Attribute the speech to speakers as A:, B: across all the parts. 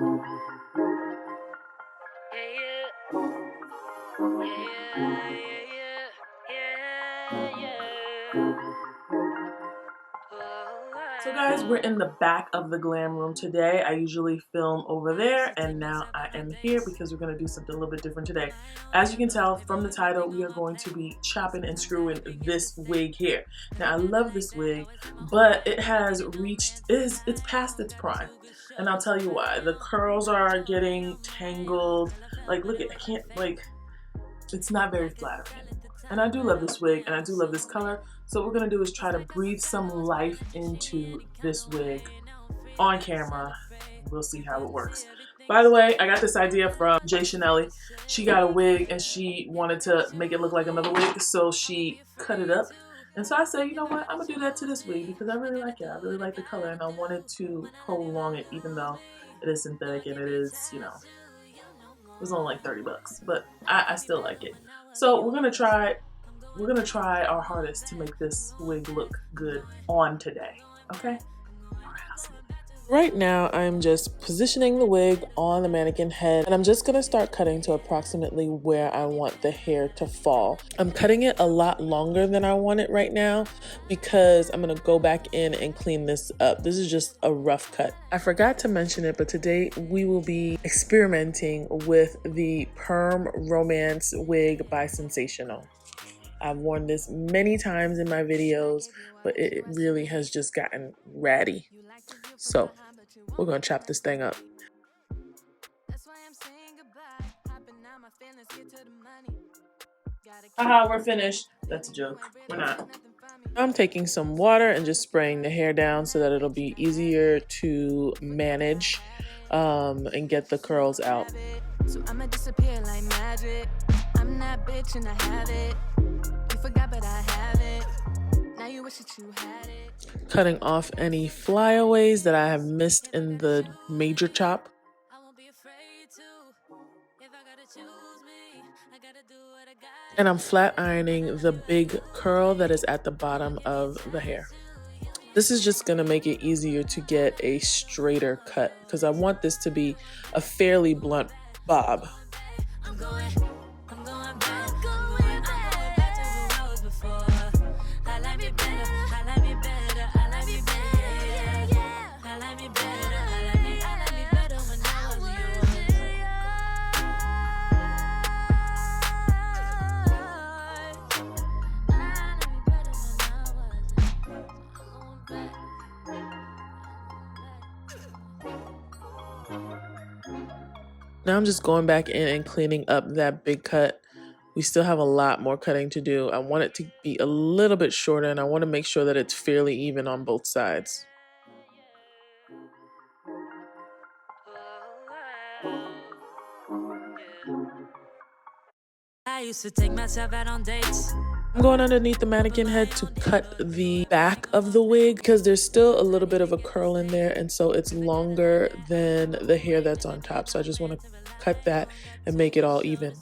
A: So guys, we're in the back of the glam room today. I usually film over there, and now I am here because we're going to do something a little bit different today. As you can tell from the title, we are going to be chopping and screwing this wig here. Now I love this wig, but it has reached, it's past its prime. And I'll tell you why. The curls are getting tangled. Like, look at, I can't, like, it's not very flattering anymore. And I do love this wig, and I do love this color. So what we're gonna do is try to breathe some life into this wig on camera. We'll see how it works. By the way, I got this idea from Jay Chanelli. She got a wig and she wanted to make it look like another wig, so she cut it up. And so I said, you know what, I'm gonna do that to this wig because I really like it. I really like the color, and I wanted to prolong it, even though it is synthetic and it is, you know, it was only like 30 bucks, but I still like it. So we're gonna try our hardest to make this wig look good on today, okay? All right, I'll see you. Right now, I'm just positioning the wig on the mannequin head, and I'm just gonna start cutting to approximately where I want the hair to fall. I'm cutting it a lot longer than I want it right now because I'm gonna go back in and clean this up. This is just a rough cut. I forgot to mention it, but today we will be experimenting with the Perm Romance wig by Sensational. I've worn this many times in my videos, but it really has just gotten ratty. So we're gonna chop this thing up. Haha, we're finished. That's a joke. We're not. I'm taking some water and just spraying the hair down so that it'll be easier to manage and get the curls out. So I'ma disappear like magic. I'm that bitch and I have it. You forgot but I have it. Now you wish that you had it. Cutting off any flyaways that I have missed in the major chop. And I'm flat ironing the big curl that is at the bottom of the hair. This is just gonna make it easier to get a straighter cut because I want this to be a fairly blunt bob. Now I'm just going back in and cleaning up that big cut. We still have a lot more cutting to do. I want it to be a little bit shorter, and I want to make sure that it's fairly even on both sides. I used to take myself out on dates. I'm going underneath the mannequin head to cut the back of the wig because there's still a little bit of a curl in there, and so it's longer than the hair that's on top. So I just want to cut that and make it all even.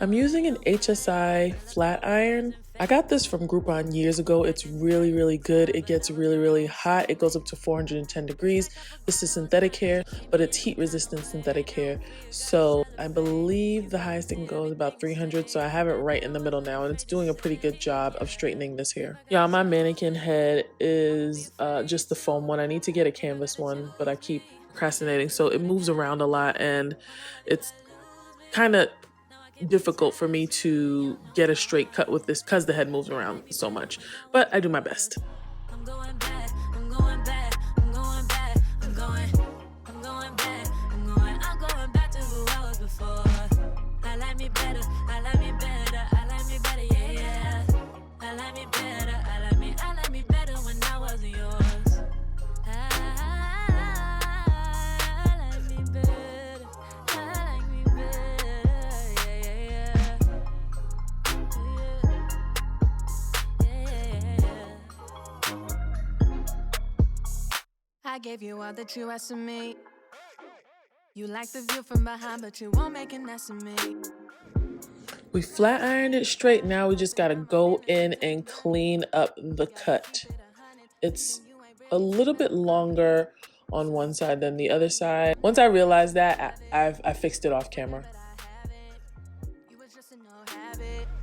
A: I'm using an HSI flat iron. I got this from Groupon years ago. It's really, really good. It gets really, really hot. It goes up to 410 degrees. This is synthetic hair, but it's heat resistant synthetic hair. So I believe the highest it can go is about 300. So I have it right in the middle now, and it's doing a pretty good job of straightening this hair. Yeah, my mannequin head is just the foam one. I need to get a canvas one, but I keep procrastinating. So it moves around a lot, and it's kind of difficult for me to get a straight cut with this because the head moves around so much, but I do my best. I gave you all that you asked of me. You like the view from behind, but you won't make an ass of me. We flat ironed it straight. Now we just gotta go in and clean up the cut. It's a little bit longer on one side than the other side. Once I realized that, I fixed it off camera.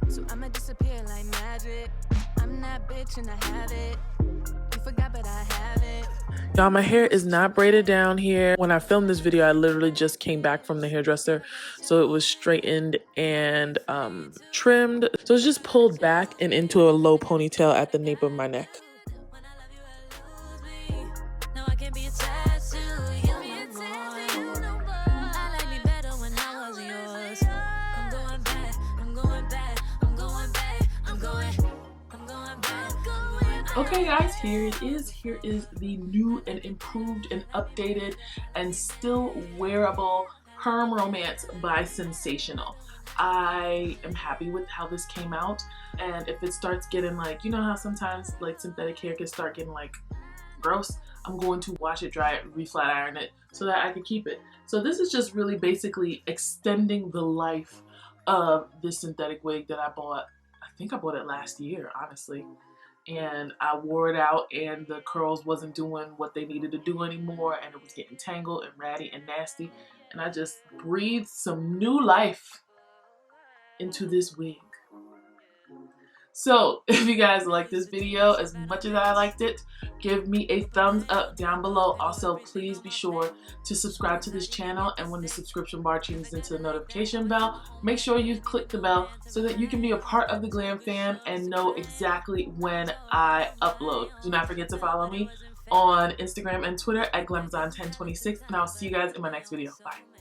A: So I'ma disappear like magic. I'm that bitch and I have it. You forgot but I have it. Y'all, my hair is not braided down here. When I filmed this video, I literally just came back from the hairdresser. So it was straightened and trimmed. So it's just pulled back and into a low ponytail at the nape of my neck. Okay guys, here it is. Here is the new and improved and updated and still wearable Perm Romance by Sensational. I am happy with how this came out, and if it starts getting like, you know how sometimes like synthetic hair can start getting like gross, I'm going to wash it, dry it, re-flat iron it so that I can keep it. So this is just really basically extending the life of this synthetic wig that I bought. I think I bought it last year, honestly. And I wore it out and the curls wasn't doing what they needed to do anymore, and it was getting tangled and ratty and nasty, and I just breathed some new life into this wig. So if you guys like this video as much as I liked it, give me a thumbs up down below. Also, please be sure to subscribe to this channel, and when the subscription bar changes into the notification bell, make sure you click the bell so that you can be a part of the Glam fam and know exactly when I upload. Do not forget to follow me on Instagram and Twitter at Glamazon1026, and I'll see you guys in my next video. Bye.